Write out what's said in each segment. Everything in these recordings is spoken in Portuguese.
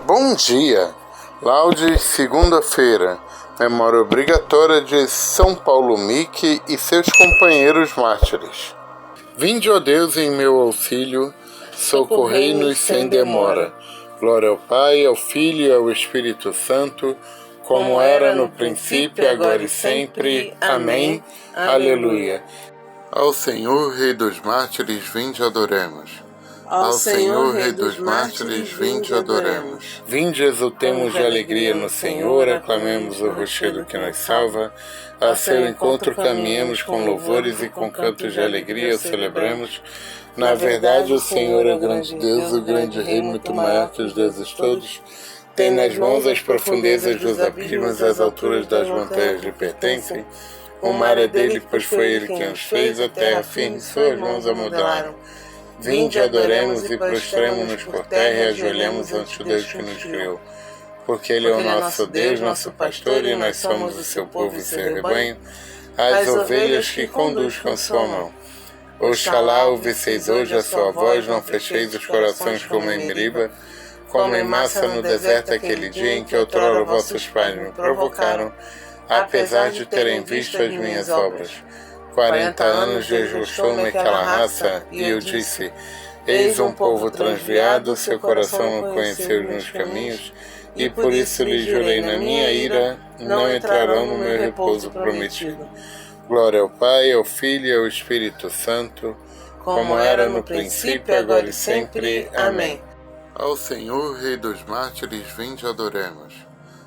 Bom dia! Laudes, segunda-feira, memória obrigatória de São Paulo Mique e seus companheiros mártires. Vinde, ó Deus, em meu auxílio, socorrei-nos sem demora. Glória ao Pai, ao Filho e ao Espírito Santo, como era no princípio, agora e sempre. Amém. Aleluia. Ao Senhor, Rei dos Mártires, vinde adoremos. Ao Senhor, Rei dos Mártires, vinde adoremos. Vinde, exultemos de alegria no Senhor, aclamemos o rochedo que nos salva. A seu encontro caminhemos com louvores e com cantos de alegria o celebremos. Na verdade, o Senhor é o grande Deus, o grande Rei, muito maior que os deuses todos. Tem nas mãos as profundezas dos abismos, as alturas das montanhas lhe pertencem. O mar é dele, pois foi ele quem os fez, a terra firme, suas mãos a modelaram. Vinde, adoremos e prostremo-nos por terra e ajoelhemos ante o Deus que nos criou. Porque Ele é o nosso Deus, nosso pastor, e nós somos o seu povo e seu rebanho, as ovelhas que conduz com sua mão. Oxalá ouvisseis hoje a sua voz, não fecheis os corações como em Meriba, como em Massa no deserto aquele dia em que outrora vossos pais me provocaram, apesar de terem visto as minhas obras. 40 anos desgostou-me aquela raça, e eu disse, eis um povo transviado, seu coração não conheceu os meus caminhos, e por isso lhe jurei na minha ira, não entrarão no meu repouso prometido. Glória ao Pai, ao Filho e ao Espírito Santo, como era no princípio, agora e sempre. Amém. Ao Senhor, Rei dos Mártires, vinde adoremos.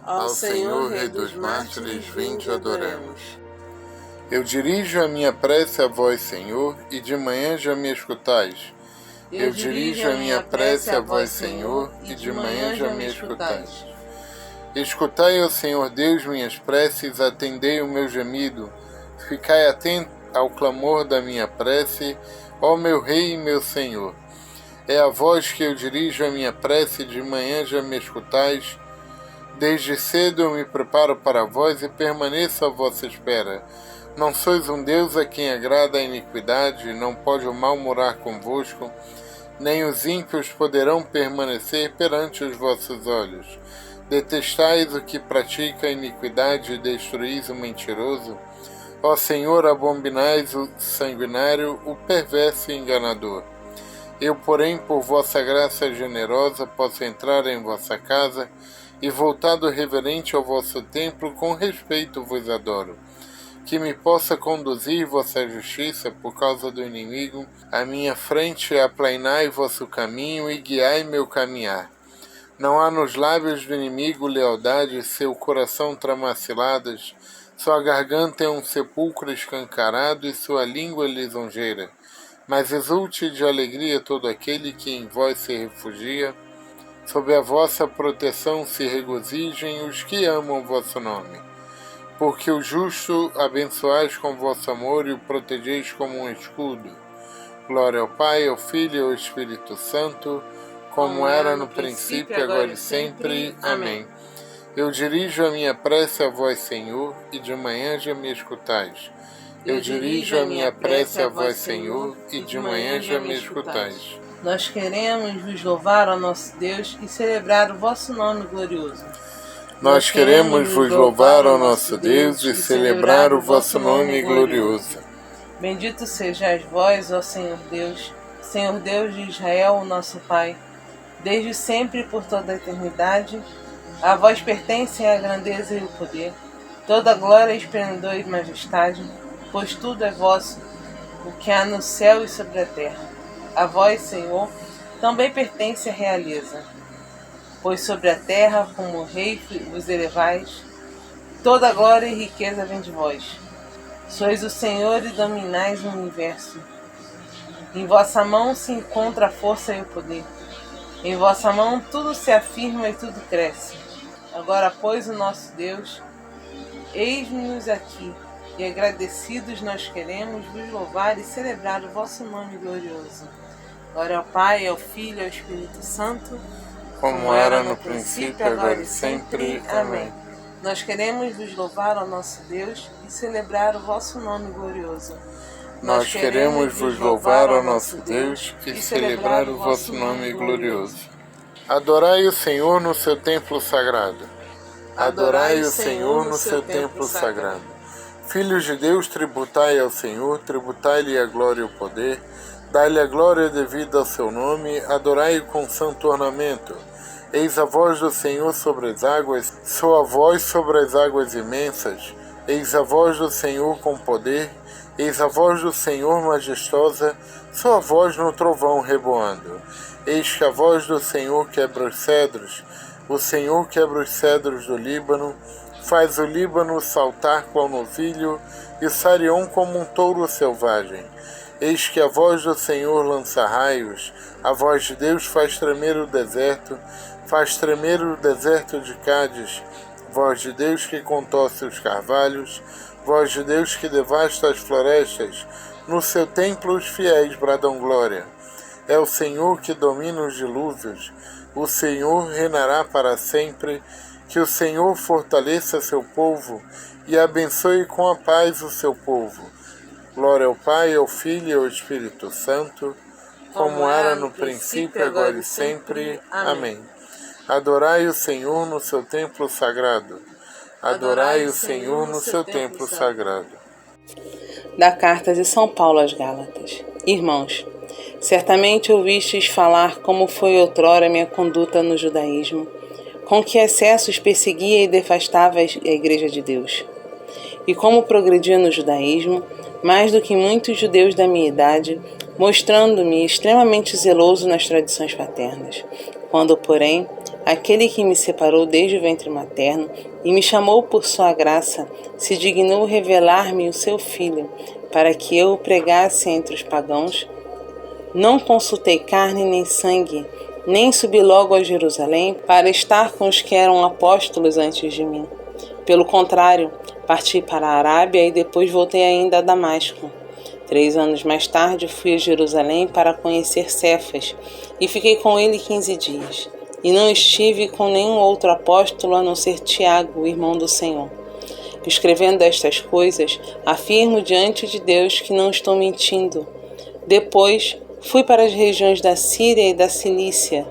Ao Senhor, Rei dos Mártires, vinde adoremos. Eu dirijo a minha prece a vós, Senhor, e de manhã já me escutais. Eu dirijo a minha prece a vós, Senhor, e de manhã já me escutais. Escutai, ó Senhor Deus, minhas preces, atendei o meu gemido. Ficai atento ao clamor da minha prece, ó meu Rei e meu Senhor. É a vós que eu dirijo a minha prece, de manhã já me escutais. Desde cedo eu me preparo para vós e permaneço à vossa espera. Não sois um Deus a quem agrada a iniquidade, não pode o mal morar convosco, nem os ímpios poderão permanecer perante os vossos olhos. Detestais o que pratica a iniquidade e destruís o mentiroso. Ó Senhor, abominais o sanguinário, o perverso e enganador. Eu, porém, por vossa graça generosa, posso entrar em vossa casa e, voltado reverente ao vosso templo, com respeito vos adoro. Que me possa conduzir vossa justiça por causa do inimigo, à minha frente aplainai vosso caminho e guiai meu caminhar. Não há nos lábios do inimigo lealdade, seu coração trama ciladas, sua garganta é um sepulcro escancarado e sua língua lisonjeira. Mas exulte de alegria todo aquele que em vós se refugia, sob a vossa proteção se regozijem os que amam vosso nome. Porque o justo abençoais com vosso amor e o protegeis como um escudo. Glória ao Pai, ao Filho e ao Espírito Santo, como era no princípio, agora e sempre. Amém. Eu dirijo a minha prece a vós, Senhor, e de manhã já me escutais. Eu dirijo a minha prece a vós, Senhor, e de manhã já me escutais. Nós queremos vos louvar, ó nosso Deus, e celebrar o vosso nome glorioso. Nós queremos vos louvar, ó nosso Deus, e celebrar o vosso nome glorioso. Bendito sejais vós, ó Senhor Deus de Israel, o nosso Pai, desde sempre e por toda a eternidade. A vós pertencem a grandeza e o poder, toda a glória, esplendor e majestade, pois tudo é vosso, o que há no céu e sobre a terra. A vós, Senhor, também pertence a realeza. Pois sobre a terra, como rei, vos elevais, toda a glória e riqueza vem de vós. Sois o Senhor e dominais o universo. Em vossa mão se encontra a força e o poder. Em vossa mão tudo se afirma e tudo cresce. Agora, pois, o nosso Deus, eis-nos aqui, e agradecidos nós queremos vos louvar e celebrar o vosso nome glorioso. Glória ao Pai, ao Filho e ao Espírito Santo, como era no princípio, agora e sempre. Amém. Nós queremos vos louvar, ó nosso Deus, e celebrar o vosso nome glorioso. Nós queremos vos louvar, ó nosso Deus, e celebrar o vosso nome glorioso. Adorai o Senhor no seu templo sagrado. Adorai o Senhor no seu templo sagrado. Filhos de Deus, tributai ao Senhor, tributai-lhe a glória e o poder, dai-lhe a glória devida ao seu nome, adorai-o com santo ornamento. Eis a voz do Senhor sobre as águas, soa a voz sobre as águas imensas. Eis a voz do Senhor com poder, eis a voz do Senhor majestosa, soa a voz no trovão reboando. Eis que a voz do Senhor quebra os cedros, o Senhor quebra os cedros do Líbano, faz o Líbano saltar qual novilho, e o Sarion como um touro selvagem. Eis que a voz do Senhor lança raios, a voz de Deus faz tremer o deserto de Cádiz, voz de Deus que contorce os carvalhos, voz de Deus que devasta as florestas, no seu templo os fiéis bradam glória. É o Senhor que domina os dilúvios, o Senhor reinará para sempre, que o Senhor fortaleça seu povo e abençoe com a paz o seu povo. Glória ao Pai, ao Filho e ao Espírito Santo, como era no princípio, agora e sempre. Amém. Adorai o Senhor no seu templo sagrado. Adorai o Senhor no seu templo sagrado. Da Carta de São Paulo aos Gálatas. Irmãos, certamente ouvistes falar como foi outrora minha conduta no judaísmo, com que excessos perseguia e devastava a Igreja de Deus. E como progredia no judaísmo, mais do que muitos judeus da minha idade, mostrando-me extremamente zeloso nas tradições paternas. Quando, porém, aquele que me separou desde o ventre materno e me chamou por sua graça, se dignou revelar-me o seu Filho, para que eu o pregasse entre os pagãos, não consultei carne nem sangue, nem subi logo a Jerusalém para estar com os que eram apóstolos antes de mim. Pelo contrário, parti para a Arábia e depois voltei ainda a Damasco. 3 anos mais tarde fui a Jerusalém para conhecer Cefas e fiquei com ele 15 dias. E não estive com nenhum outro apóstolo a não ser Tiago, o irmão do Senhor. Escrevendo estas coisas, afirmo diante de Deus que não estou mentindo. Depois fui para as regiões da Síria e da Cilícia.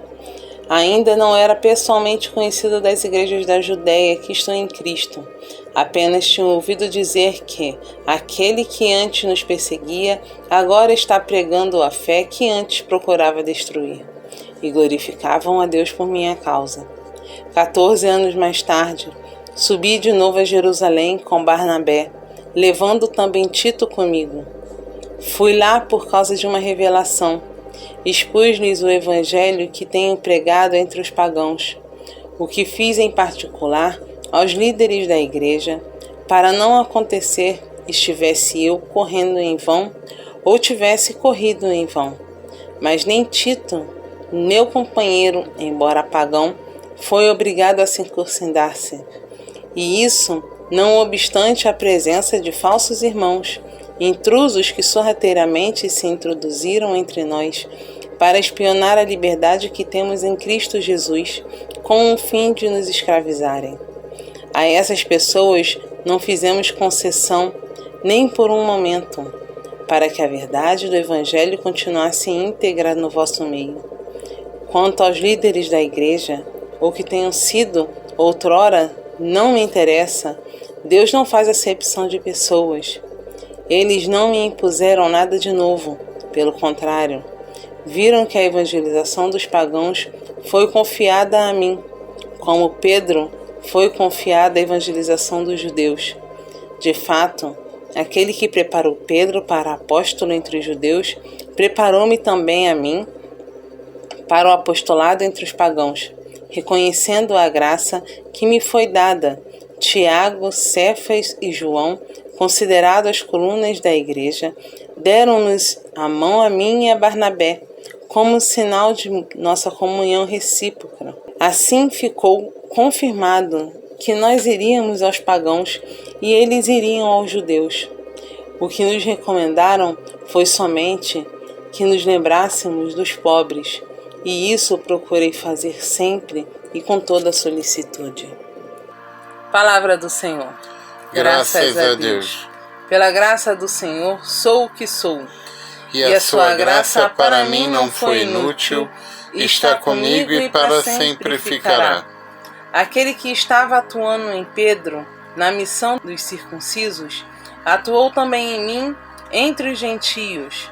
Ainda não era pessoalmente conhecido das igrejas da Judéia que estão em Cristo. Apenas tinha ouvido dizer que aquele que antes nos perseguia, agora está pregando a fé que antes procurava destruir. E glorificavam a Deus por minha causa. 14 anos mais tarde, subi de novo a Jerusalém com Barnabé, levando também Tito comigo. Fui lá por causa de uma revelação. Expus-lhes o evangelho que tenho pregado entre os pagãos. O que fiz em particular aos líderes da igreja, para não acontecer estivesse eu correndo em vão ou tivesse corrido em vão. Mas nem Tito, meu companheiro, embora pagão, foi obrigado a circuncidar-se. E isso não obstante a presença de falsos irmãos, intrusos que sorrateiramente se introduziram entre nós para espionar a liberdade que temos em Cristo Jesus, com o fim de nos escravizarem. A essas pessoas não fizemos concessão nem por um momento, para que a verdade do Evangelho continuasse íntegra no vosso meio. Quanto aos líderes da igreja, ou que tenham sido outrora, não me interessa. Deus não faz acepção de pessoas. Eles não me impuseram nada de novo, pelo contrário, viram que a evangelização dos pagãos foi confiada a mim, como Pedro foi confiada a evangelização dos judeus. De fato, aquele que preparou Pedro para apóstolo entre os judeus, preparou-me também a mim para o apostolado entre os pagãos, reconhecendo a graça que me foi dada. Tiago, Cefas e João, considerados as colunas da igreja, deram-nos a mão a mim e a Barnabé, como sinal de nossa comunhão recíproca. Assim ficou confirmado que nós iríamos aos pagãos e eles iriam aos judeus. O que nos recomendaram foi somente que nos lembrássemos dos pobres, e isso procurei fazer sempre e com toda solicitude. Palavra do Senhor. Graças a Deus. Pela graça do Senhor, sou o que sou. e a sua graça para mim não foi inútil, está comigo e para sempre ficará. Aquele que estava atuando em Pedro, na missão dos circuncisos, atuou também em mim, entre os gentios.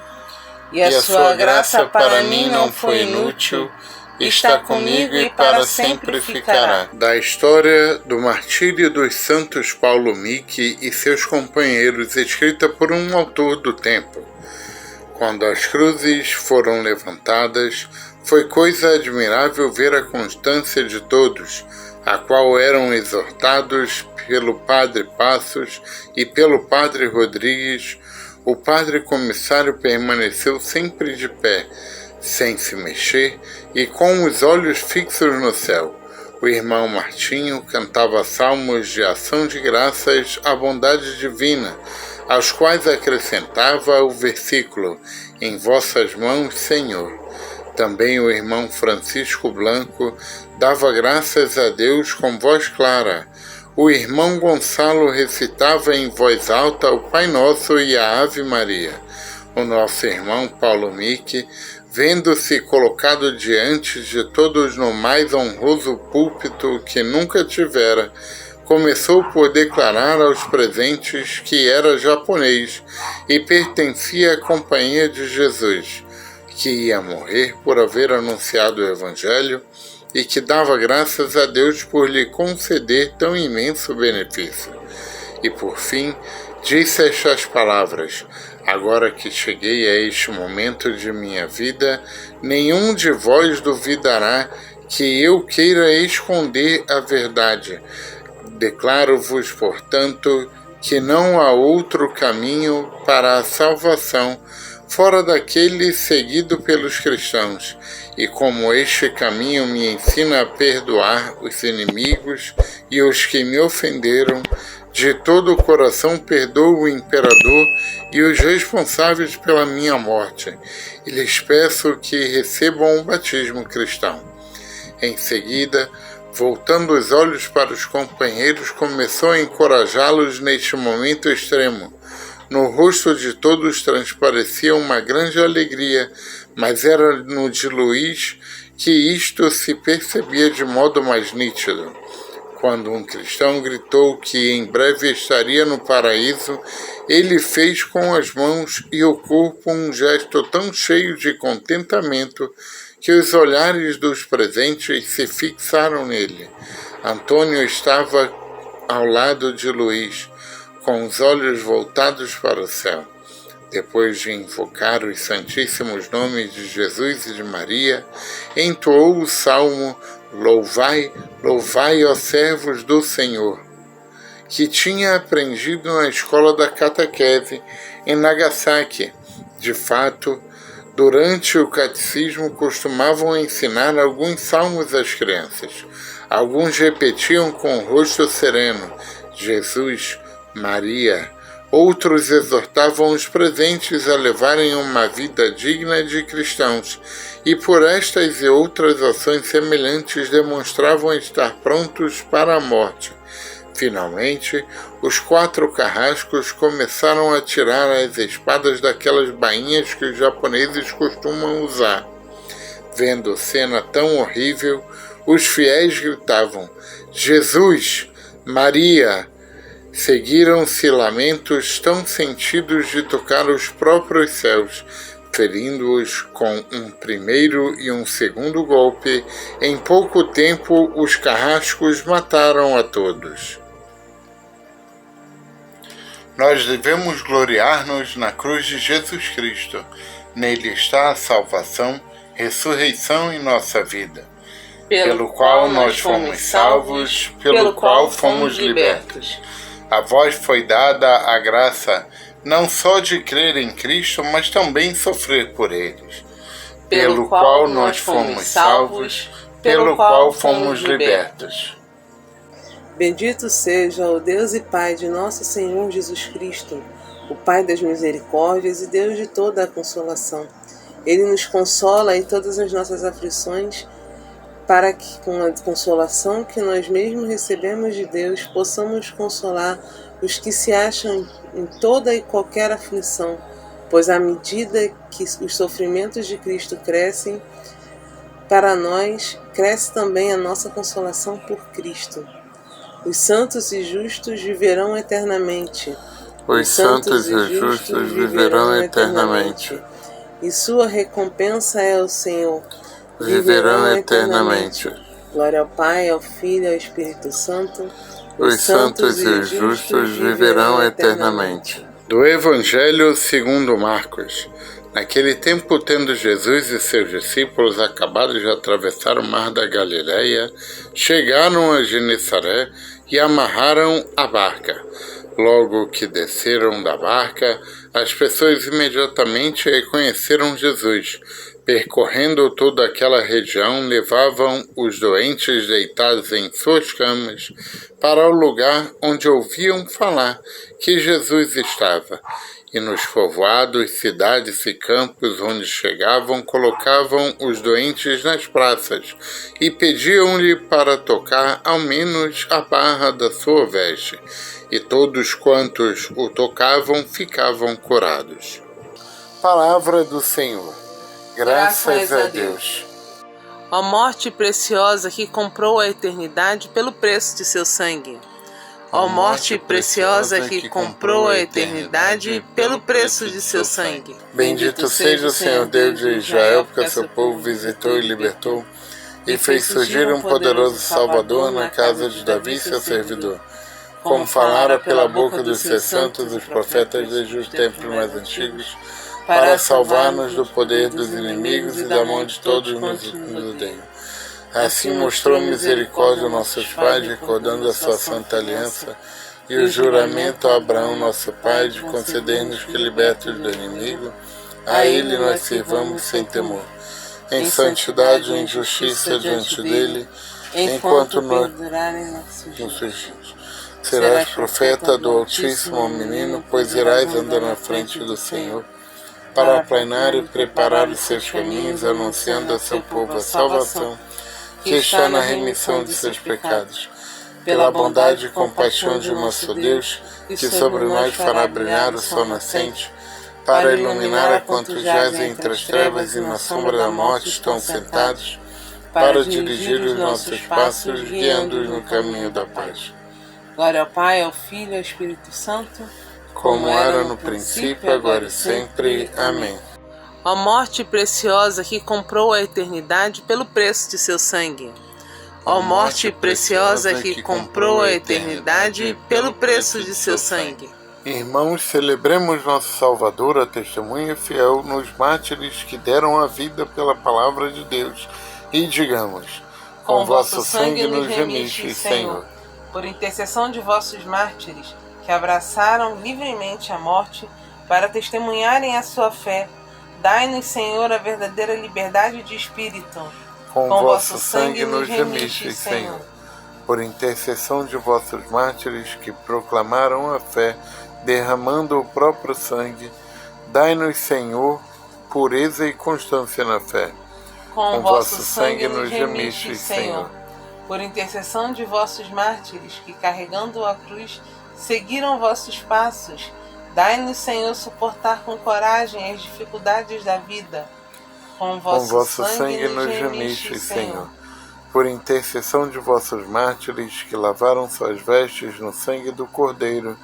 E a sua graça para mim não foi inútil, está comigo e para sempre ficará. Da história do martírio dos santos Paulo Miki e seus companheiros, escrita por um autor do tempo. Quando as cruzes foram levantadas, foi coisa admirável ver a constância de todos, a qual eram exortados pelo padre Passos e pelo padre Rodrigues. O padre comissário permaneceu sempre de pé, sem se mexer e com os olhos fixos no céu. O irmão Martinho cantava salmos de ação de graças à bondade divina, aos quais acrescentava o versículo: em vossas mãos, Senhor. Também o irmão Francisco Blanco dava graças a Deus com voz clara. O irmão Gonçalo recitava em voz alta o Pai Nosso e a Ave Maria. O nosso irmão Paulo Miki, vendo-se colocado diante de todos no mais honroso púlpito que nunca tivera, começou por declarar aos presentes que era japonês e pertencia à Companhia de Jesus, que ia morrer por haver anunciado o Evangelho e que dava graças a Deus por lhe conceder tão imenso benefício. E por fim, disse estas palavras: agora que cheguei a este momento de minha vida, nenhum de vós duvidará que eu queira esconder a verdade. Declaro-vos, portanto, que não há outro caminho para a salvação fora daquele seguido pelos cristãos, e como este caminho me ensina a perdoar os inimigos e os que me ofenderam, de todo o coração perdoo o imperador e os responsáveis pela minha morte, e lhes peço que recebam o batismo cristão. Em seguida, voltando os olhos para os companheiros, começou a encorajá-los neste momento extremo. No rosto de todos transparecia uma grande alegria, mas era no de Luís que isto se percebia de modo mais nítido. Quando um cristão gritou que em breve estaria no paraíso, ele fez com as mãos e o corpo um gesto tão cheio de contentamento que os olhares dos presentes se fixaram nele. Antônio estava ao lado de Luís, com os olhos voltados para o céu. Depois de invocar os santíssimos nomes de Jesus e de Maria, entoou o salmo Louvai, louvai, ó servos do Senhor, que tinha aprendido na escola da catequese em Nagasaki. De fato, durante o catecismo costumavam ensinar alguns salmos às crianças. Alguns repetiam com o rosto sereno: Jesus, Maria. Outros exortavam os presentes a levarem uma vida digna de cristãos, e por estas e outras ações semelhantes demonstravam estar prontos para a morte. Finalmente, os 4 carrascos começaram a tirar as espadas daquelas bainhas que os japoneses costumam usar. Vendo cena tão horrível, os fiéis gritavam: Jesus, Maria! Seguiram-se lamentos tão sentidos de tocar os próprios céus, ferindo-os com um primeiro e um segundo golpe. Em pouco tempo, os carrascos mataram a todos. Nós devemos gloriar-nos na cruz de Jesus Cristo. Nele está a salvação, ressurreição em nossa vida, pelo qual nós fomos salvos, pelo qual fomos libertos. A vós foi dada a graça não só de crer em Cristo, mas também sofrer por eles, pelo qual nós fomos salvos, pelo qual fomos libertos. Bendito seja o Deus e Pai de nosso Senhor Jesus Cristo, o Pai das misericórdias e Deus de toda a consolação. Ele nos consola em todas as nossas aflições, para que, com a consolação que nós mesmos recebemos de Deus, possamos consolar os que se acham em toda e qualquer aflição, pois à medida que os sofrimentos de Cristo crescem, para nós cresce também a nossa consolação por Cristo. Os santos e justos viverão eternamente. Os santos e justos viverão eternamente. E sua recompensa é o Senhor. Viverão eternamente. Glória ao Pai, ao Filho e ao Espírito Santo. Os santos e os justos viverão eternamente. Do Evangelho segundo Marcos. Naquele tempo, tendo Jesus e seus discípulos acabado de atravessar o mar da Galileia, chegaram a Genesaré e amarraram a barca. Logo que desceram da barca, as pessoas imediatamente reconheceram Jesus. Percorrendo toda aquela região, levavam os doentes deitados em suas camas para o lugar onde ouviam falar que Jesus estava. E nos povoados, cidades e campos onde chegavam, colocavam os doentes nas praças e pediam-lhe para tocar ao menos a barra da sua veste. E todos quantos o tocavam ficavam curados. Palavra do Senhor. Graças a Deus. Ó morte preciosa que comprou a eternidade pelo preço de seu sangue. Ó morte preciosa que comprou a eternidade pelo preço de seu sangue. Bendito seja o Senhor Deus de Israel, porque seu povo visitou e libertou, e fez surgir um poderoso Salvador na casa de Davi, seu servidor. Como falara pela boca dos seus santos os profetas desde os tempos mais antigos, para salvar-nos do poder dos inimigos e da mão de todos nos odeiam. Assim mostrou misericórdia a nossos pais, recordando a sua santa aliança e o juramento a Abraão, nosso pai, de conceder-nos que, libertos do inimigo, a ele nós sirvamos sem temor, em santidade e em justiça diante dele, enquanto nós nos surgimos. Serás profeta do Altíssimo, menino, pois irás andar na frente do Senhor, para aplanar e preparar os seus caminhos, anunciando a seu povo a salvação, que está na remissão de seus pecados. Pela bondade e compaixão de nosso Deus, que sobre nós fará brilhar o sol nascente, para iluminar a quantos jazem entre as trevas e na sombra da morte estão sentados, para dirigir os nossos passos, guiando-os no caminho da paz. Glória ao Pai, ao Filho e ao Espírito Santo, como era no princípio, agora e sempre. Amém. Ó morte preciosa que comprou a eternidade pelo preço de seu sangue. Ó morte preciosa que comprou a eternidade pelo preço de seu sangue. Irmãos, celebremos nosso Salvador, a testemunha fiel, nos mártires que deram a vida pela palavra de Deus, e digamos: com vosso sangue nos remistes, Senhor. Por intercessão de vossos mártires, que abraçaram livremente a morte para testemunharem a sua fé, dai-nos, Senhor, a verdadeira liberdade de espírito. Com vosso sangue nos remistes, Senhor. Por intercessão de vossos mártires que proclamaram a fé, derramando o próprio sangue, dai-nos, Senhor, pureza e constância na fé. Com vosso sangue nos remistes, Senhor. Por intercessão de vossos mártires que, carregando a cruz, seguiram vossos passos, dai-nos, Senhor, suportar com coragem as dificuldades da vida. Com vosso sangue nos remistes, Senhor. Por intercessão de vossos mártires que lavaram suas vestes no sangue do Cordeiro,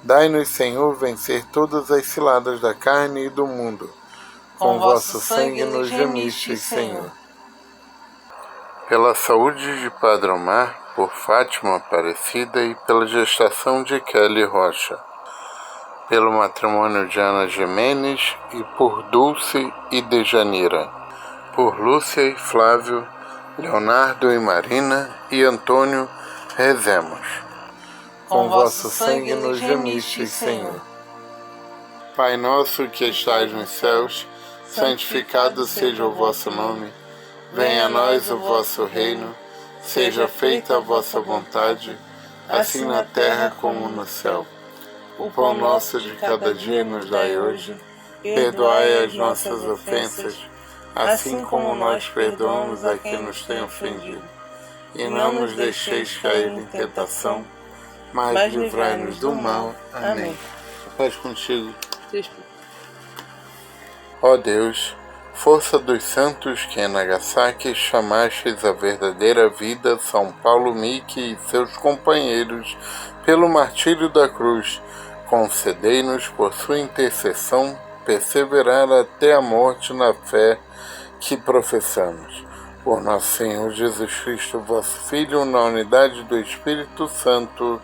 dai-nos, Senhor, vencer todas as ciladas da carne e do mundo. Com vosso sangue nos remistes, Senhor. Pela saúde de Padre Omar, por Fátima Aparecida e pela gestação de Kelly Rocha, pelo matrimônio de Ana Jimenez e por Dulce e Dejanira, por Lúcia e Flávio, Leonardo e Marina e Antônio, rezemos. Com vosso sangue nos remistes, Senhor. Pai nosso que estais nos céus, santificado seja o vosso nome. Venha a nós o vosso reino, seja feita a vossa vontade, assim na terra como no céu. O pão nosso de cada dia nos dai hoje, perdoai as nossas ofensas, assim como nós perdoamos a quem nos tem ofendido. E não nos deixeis cair em tentação, mas livrai-nos do mal. Amém. Paz contigo. Ó Deus, força dos santos que em Nagasaki chamastes a verdadeira vida São Paulo Miki e seus companheiros pelo martírio da cruz, concedei-nos por sua intercessão perseverar até a morte na fé que professamos. Por nosso Senhor Jesus Cristo, vosso Filho, na unidade do Espírito Santo.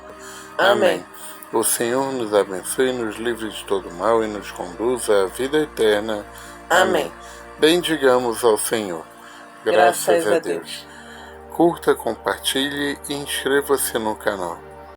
Amém. O Senhor nos abençoe, nos livre de todo mal e nos conduza à vida eterna. Amém. Bendigamos ao Senhor. Graças a Deus. Curta, compartilhe e inscreva-se no canal.